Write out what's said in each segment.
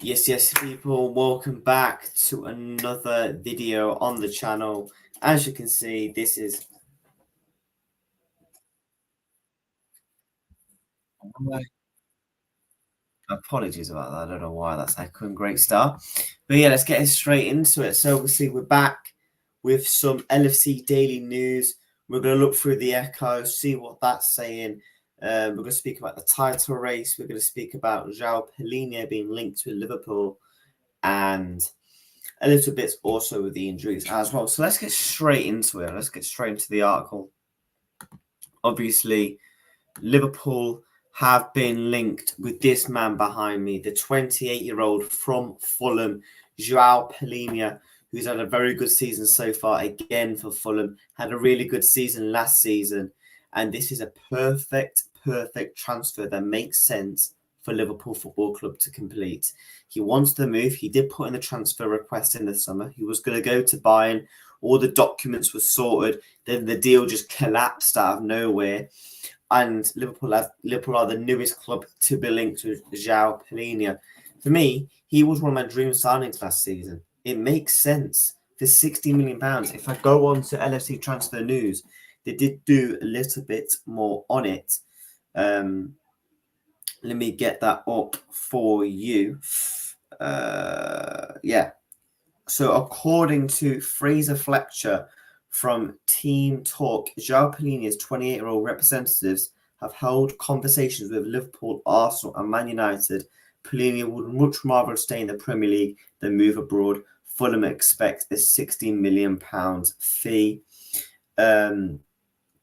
Yes, people, welcome back to another video on the channel. As you can see, this is... Apologies about that. I don't know why that's echoing. Great start. But yeah, let's get straight into it. So obviously we're back with some LFC daily news. We're going to look through the echo, see what that's saying. We're going to speak about the title race. We're going to speak about João Palhinha being linked to Liverpool and a little bit also with the injuries as well. So let's get straight into it. Let's get straight into the article. Obviously, Liverpool have been linked with this man behind me, the 28-year-old from Fulham, João Palhinha, who's had a very good season so far again for Fulham, had a really good season last season. And this is a perfect transfer that makes sense for Liverpool Football Club to complete. He wants the move. He did put in the transfer request in the summer. He was going to go to Bayern. All the documents were sorted. Then the deal just collapsed out of nowhere. And Liverpool are the newest club to be linked to João Palhinha. For me, he was one of my dream signings last season. It makes sense for £60 million. If I go on to LFC Transfer News, they did do a little bit more on it. Let me get that up for you. Yeah. So according to Fraser Fletcher from Team Talk, João Palhinha's 28-year-old representatives have held conversations with Liverpool, Arsenal and Man United. Palhinha would much rather stay in the Premier League than move abroad. Fulham expect a £60 million fee.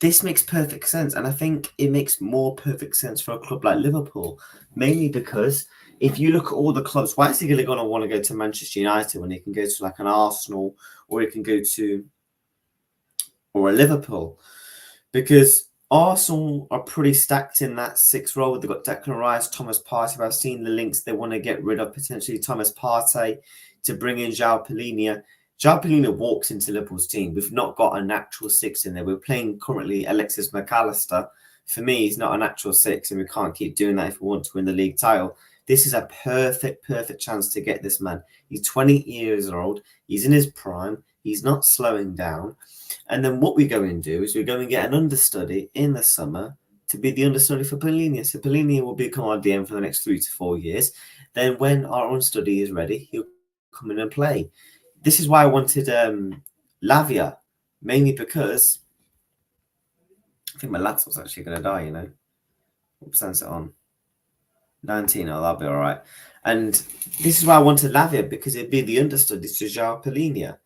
This makes perfect sense, and I think it makes more perfect sense for a club like Liverpool, mainly because if you look at all the clubs, why is he going to want to go to Manchester United when he can go to like an Arsenal or he can go to a Liverpool? Because Arsenal are pretty stacked in that sixth role. They've got Declan Rice, Thomas Partey. I've seen the links. They want to get rid of potentially Thomas Partey to bring in João Palhinha. João Palhinha walks into Liverpool's team. We've not got a natural six in there. We're playing currently Alexis McAllister. For me, he's not a natural six, and we can't keep doing that if we want to win the league title. This is a perfect chance to get this man. He's 20 years old. He's in his prime. He's not slowing down. And then what we go and do is we go and get an understudy in the summer to be the understudy for Palhinha. So Palhinha will become our DM for the next 3 to 4 years. Then when our understudy is ready, he'll come in and play. This is why I wanted Lavia, mainly because I think my laptop's actually going to die, you know. What percent's it on? 19, oh, that'll be all right. And this is why I wanted Lavia, because it'd be the understudy to João Palhinha.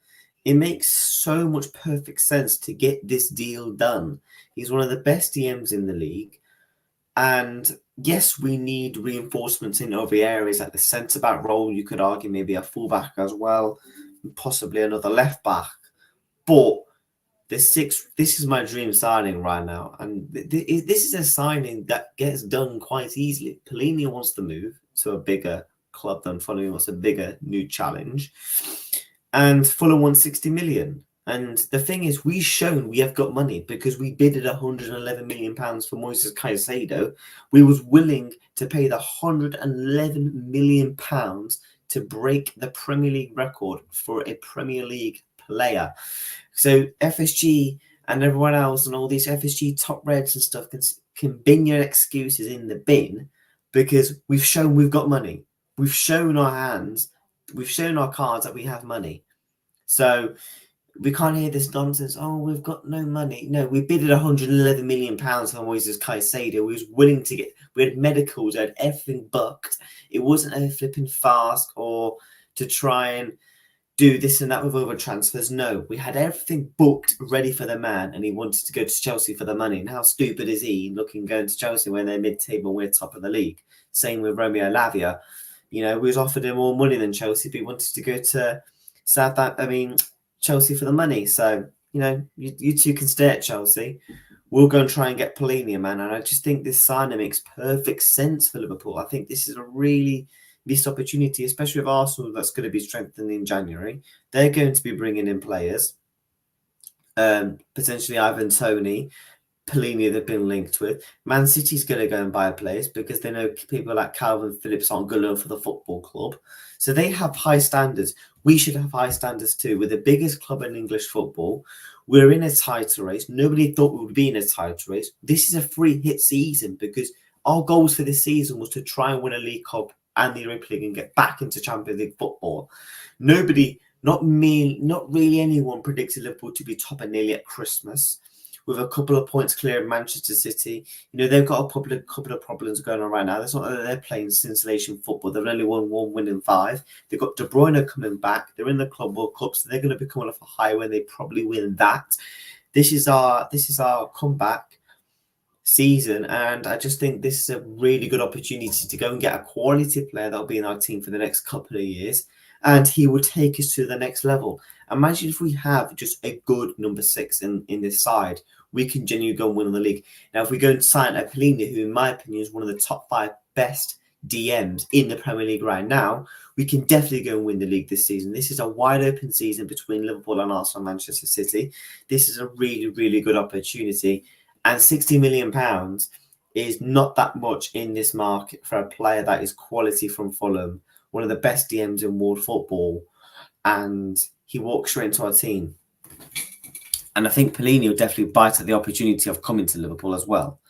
It makes so much perfect sense to get this deal done. He's one of the best DMs in the league. And yes, we need reinforcements in other areas, like the centre-back role. You could argue maybe a full-back as well, possibly another left-back. But this is my dream signing right now. And this is a signing that gets done quite easily. Palhinha wants to move to a bigger club than Fulham. He wants a bigger new challenge. And Fulham wants 60 million. And the thing is, we've shown we have got money because we bidded £111 million for Moises Caicedo. We was willing to pay the £111 million to break the Premier League record for a Premier League player. So FSG and everyone else and all these FSG top reds and stuff can bin your excuses in the bin because we've shown we've got money. We've shown our hands. We've shown our cards that we have money. So we can't hear this nonsense. Oh, we've got no money. No, we bidded £111 million for Moises Caicedo. We was willing to get. We had medicals. We had everything booked. It wasn't a flipping fast or to try and do this and that with other transfers. No, we had everything booked, ready for the man, and he wanted to go to Chelsea for the money. And how stupid is he looking going to Chelsea when they're mid-table and we're top of the league? Same with Romeo Lavia. You know, we was offered him more money than Chelsea, but he wanted to go to Chelsea for the money. So, you know, you two can stay at Chelsea. We'll go and try and get Palhinha, man. And I just think this signing makes perfect sense for Liverpool. I think this is a really missed opportunity, especially with Arsenal that's going to be strengthened in January. They're going to be bringing in players, potentially Ivan Toney, Pellegrini they've been linked with. Man City's going to go and buy players because they know people like Calvin Phillips aren't good enough for the football club. So they have high standards. We should have high standards too. We're the biggest club in English football. We're in a title race. Nobody thought we would be in a title race. This is a free hit season because our goals for this season was to try and win a League Cup and the Europa League and get back into Champions League football. Nobody, not me, not really anyone predicted Liverpool to be top and nearly at Christmas, with a couple of points clear of Manchester City. You know, they've got a couple of problems going on right now. It's not that they're playing scintillation football. They've only won 1 win in 5. They've got De Bruyne coming back. They're in the Club World Cup, so they're going to be coming off a high when they probably win that. This is our comeback season, and I just think this is a really good opportunity to go and get a quality player that'll be in our team for the next couple of years, and he will take us to the next level. Imagine if we have just a good number 6 in this side, we can genuinely go and win the league. Now, if we go and sign a Pellegrini, who in my opinion is one of the top 5 best DMs in the Premier League right now, we can definitely go and win the league this season. This is a wide open season between Liverpool and Arsenal and Manchester City. This is a really, really good opportunity. And £60 million is not that much in this market for a player that is quality from Fulham, one of the best DMs in world football. And he walks straight into our team. And I think Pellegrini will definitely bite at the opportunity of coming to Liverpool as well.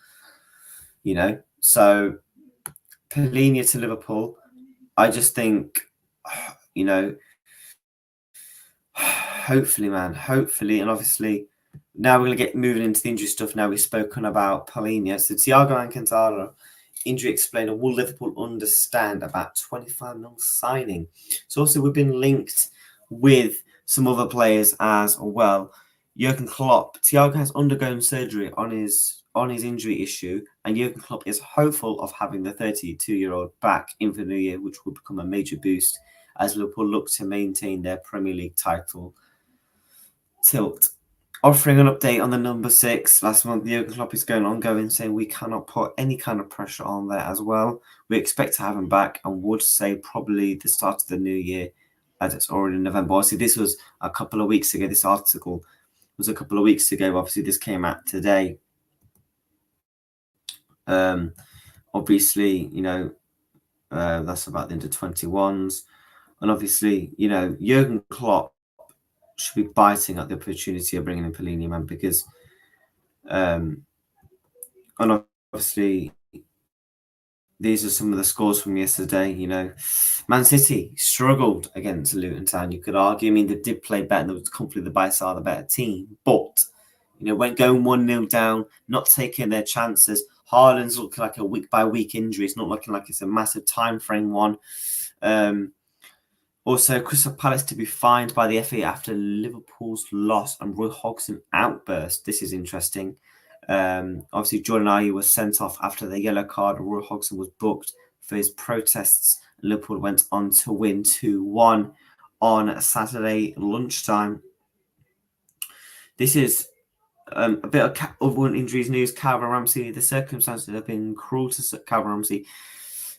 You know, so Pellegrini to Liverpool, I just think, you know, hopefully, and obviously now we're going to get moving into the injury stuff. Now we've spoken about Pellegrini. So Thiago Alcantara, injury explained, and will Liverpool understand about 25 million signing? So also we've been linked with some other players as well. Jurgen Klopp, Thiago has undergone surgery on his injury issue, and Jurgen Klopp is hopeful of having the 32-year-old back in for the new year, which will become a major boost as Liverpool look to maintain their Premier League title tilt. Offering an update on the number 6 last month, Jurgen Klopp is going ongoing, saying we cannot put any kind of pressure on there as well. We expect to have him back and would say probably the start of the new year, as it's already in November. Obviously, this was a couple of weeks ago. This article was a couple of weeks ago. Obviously, this came out today. Obviously, you know, that's about the under-21s. And obviously, you know, Jurgen Klopp should be biting at the opportunity of bringing in Pellegrini, man, because and obviously these are some of the scores from yesterday. You know, Man City struggled against Luton Town. You could argue, I mean, they did play better. They was comfortably by far the better team, but you know, went going 1-0 down, not taking their chances. Haaland's looking like a week-by-week injury. It's not looking like it's a massive time frame one. Also, Crystal Palace to be fined by the FA after Liverpool's loss and Roy Hodgson outburst. This is interesting. Obviously, Jordan Ayew was sent off after the yellow card. Roy Hodgson was booked for his protests. Liverpool went on to win 2-1 on Saturday lunchtime. This is a bit of other injuries news. Calvin Ramsey, the circumstances have been cruel to Calvin Ramsey.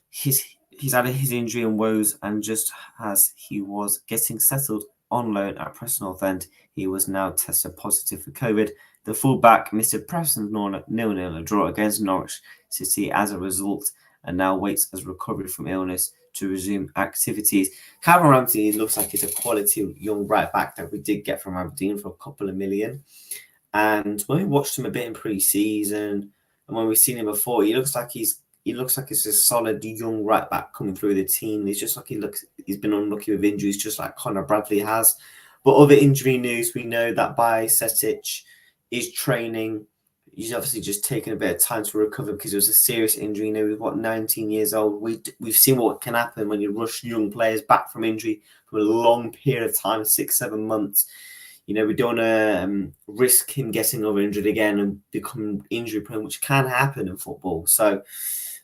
He's had his injury and woes, and just as he was getting settled on loan at Preston North End, he was now tested positive for COVID. The fullback missed Preston's 0-0 a draw against Norwich City as a result, and now waits as recovery from illness to resume activities. Calvin Ramsey looks like he's a quality young right back that we did get from Aberdeen for a couple of million. And when we watched him a bit in pre-season, and when we've seen him before, he looks like he's a solid young right back coming through the team. He's just like he's been unlucky with injuries, just like Conor Bradley has. But other injury news, we know that Bajcetic is training. He's obviously just taking a bit of time to recover because it was a serious injury. You know, he's 19 years old. We've seen what can happen when you rush young players back from injury for a long period of time, 6-7 months. You know, we don't want to risk him getting over injured again and become injury prone, which can happen in football. So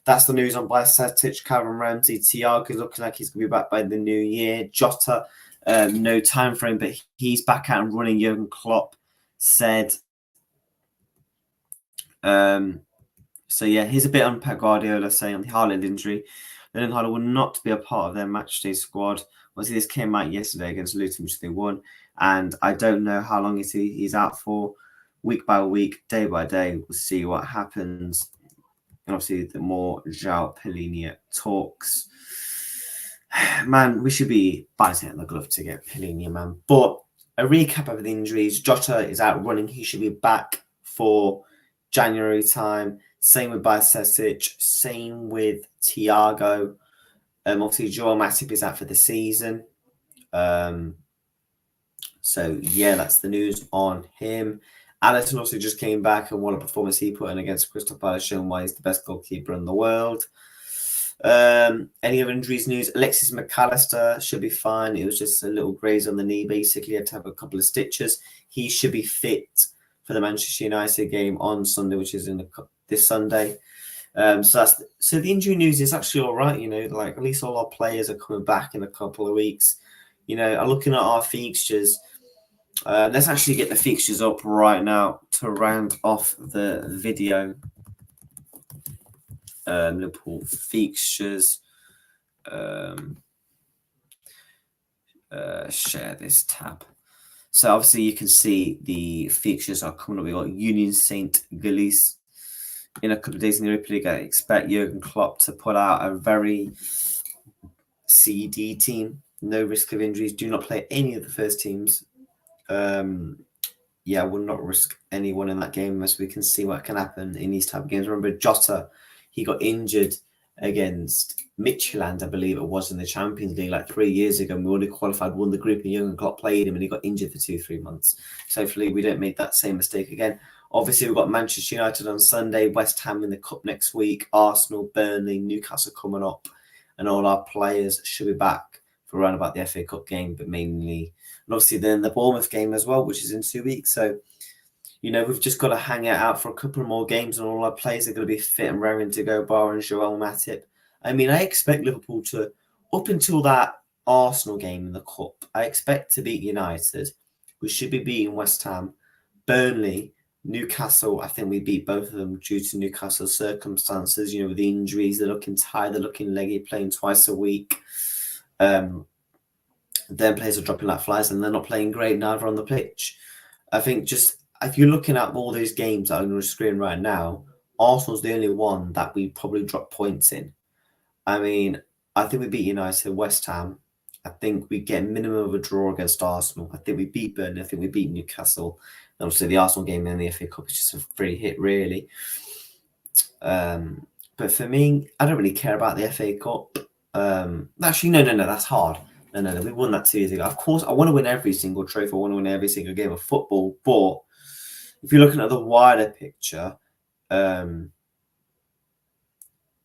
that's the news on Bajcetic. Calvin Ramsey. Thiago is looking like he's going to be back by the new year. Jota, no time frame, but he's back out and running. Jurgen Klopp said. So yeah, here's a bit on Pep Guardiola saying on the Haaland injury. Erling Haaland will not be a part of their matchday squad. Obviously, this came out yesterday against Luton, which they won. And I don't know how long he's out for. week by week, day by day. We'll see what happens. And obviously, the more João Palhinha talks, man, we should be biting the glove to get Palhinha, man. But a recap of the injuries: Jota is out running; he should be back for January time. Same with Bajcetic. Same with Thiago. Obviously, Joel Matip is out for the season. So yeah, that's the news on him. Alisson also just came back, and what a performance he put in against Crystal Palace, showing why he's the best goalkeeper in the world. Any other injuries news? Alexis McAllister should be fine. It was just a little graze on the knee, basically. Had to have a couple of stitches. He should be fit for the Manchester United game on Sunday, which is this Sunday. So the injury news is actually all right. Like at least all our players are coming back in a couple of weeks. I'm looking at our fixtures. Let's actually get the fixtures up right now to round off the video. Liverpool fixtures. Share this tab. So obviously you can see the fixtures are coming up. We got Union Saint-Gilles in a couple of days in the Europa League. I expect Jurgen Klopp to put out a very CD team. No risk of injuries. Do not play any of the first teams. I will not risk anyone in that game as we can see what can happen in these type of games. Remember, Jota, he got injured against Midtjylland, I believe it was, in the Champions League like 3 years ago. And we already qualified, won the group, and Jurgen Klopp played him, and he got injured for 2-3 months. So hopefully we don't make that same mistake again. Obviously, we've got Manchester United on Sunday, West Ham in the Cup next week, Arsenal, Burnley, Newcastle coming up, and all our players should be back for around about the FA Cup game, but mainly, and obviously then the Bournemouth game as well, which is in 2 weeks. So, we've just got to hang it out for a couple more games, and all our players are going to be fit and raring to go, barring Joel Matip. I mean, I expect Liverpool to, up until that Arsenal game in the Cup, I expect to beat United. We should be beating West Ham, Burnley, Newcastle. I think we beat both of them due to Newcastle's circumstances. With the injuries, they're looking tired, they're looking leggy, playing twice a week. Their players are dropping like flies, and they're not playing great neither on the pitch. I think just if you're looking at all those games that are on the screen right now, Arsenal's the only one that we probably drop points in. I mean, I think we beat United, West Ham. I think we get a minimum of a draw against Arsenal. I think we beat Burnley. I think we beat Newcastle. And obviously, the Arsenal game in the FA Cup is just a free hit, really. But for me, I don't really care about the FA Cup. Actually, no, that's hard. No, we won that 2 years ago. Of course, I want to win every single trophy. I want to win every single game of football. But if you're looking at the wider picture,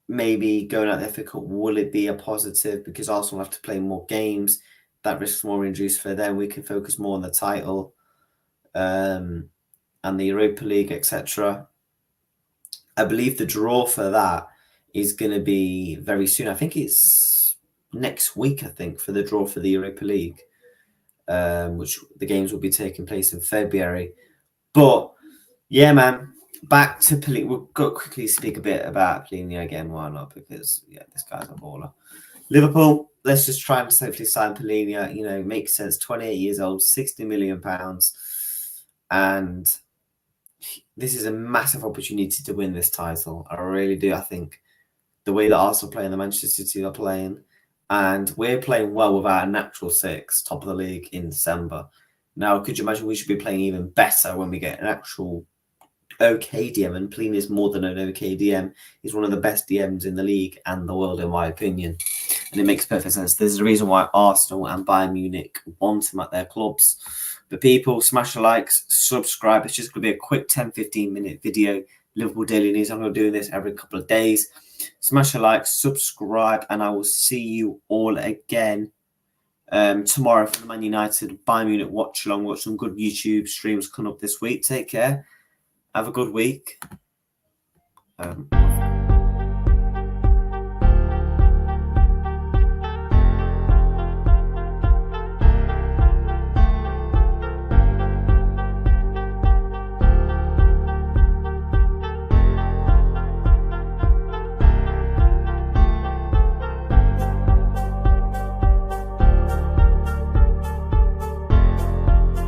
maybe going out the FA Cup, will it be a positive? Because Arsenal have to play more games. That risks more injuries for them. We can focus more on the title and the Europa League, etc. I believe the draw for that is going to be very soon. I think it's next week, for the draw for the Europa League, which the games will be taking place in February. But yeah, man, back to Palhinha. We'll go quickly speak a bit about Palhinha again. Why not? Because this guy's a baller. Liverpool, let's just try and safely sign Palhinha. Makes sense. 28 years old, £60 million, and this is a massive opportunity to win this title. I really do. I think the way that Arsenal play and the Manchester City are playing, and we're playing well with our natural six, top of the league in December. Now, could you imagine we should be playing even better when we get an actual okay DM? And Palhinha is more than an okay DM. He's one of the best DMs in the league and the world, in my opinion. And it makes perfect sense. There's a reason why Arsenal and Bayern Munich want him at their clubs. But people, smash the likes, subscribe. It's just going to be a quick 10-15 minute video. Liverpool Daily News. I'm going to do this every couple of days. Smash a like, subscribe, and I will see you all again tomorrow for the Man United Bayern Munich watch along. Watch some good YouTube streams coming up this week. Take care. Have a good week.